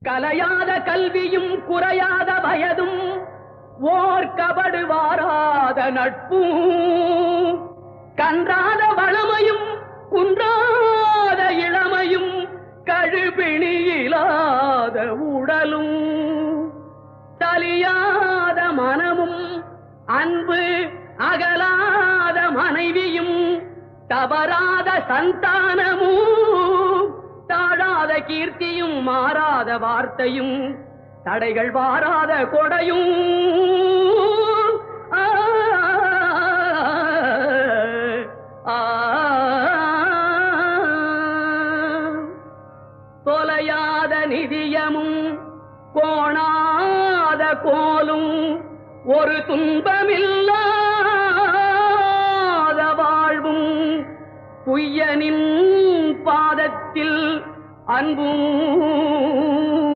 கலையாத கல்வியும் குறையாத வயதும் ஓர் கபடு வாராத நட்பும் கன்றாத வளமையும் குன்றாத இளமையும் கழுபிணியிலாத உடலும் தலியாத மனமும் அன்பு அகலாத மனைவியும் தவறாத சந்தானமும் தாழாத கீர்த்தியும் மாறாத வார்த்தையும் தடைகள் வாராத கொடையும் தொலையாத நிதியமும் கோணாத கோலும் ஒரு துன்பமில்லாத வாழ்வும் குய்யனின் பாதத்தில் அன்பும்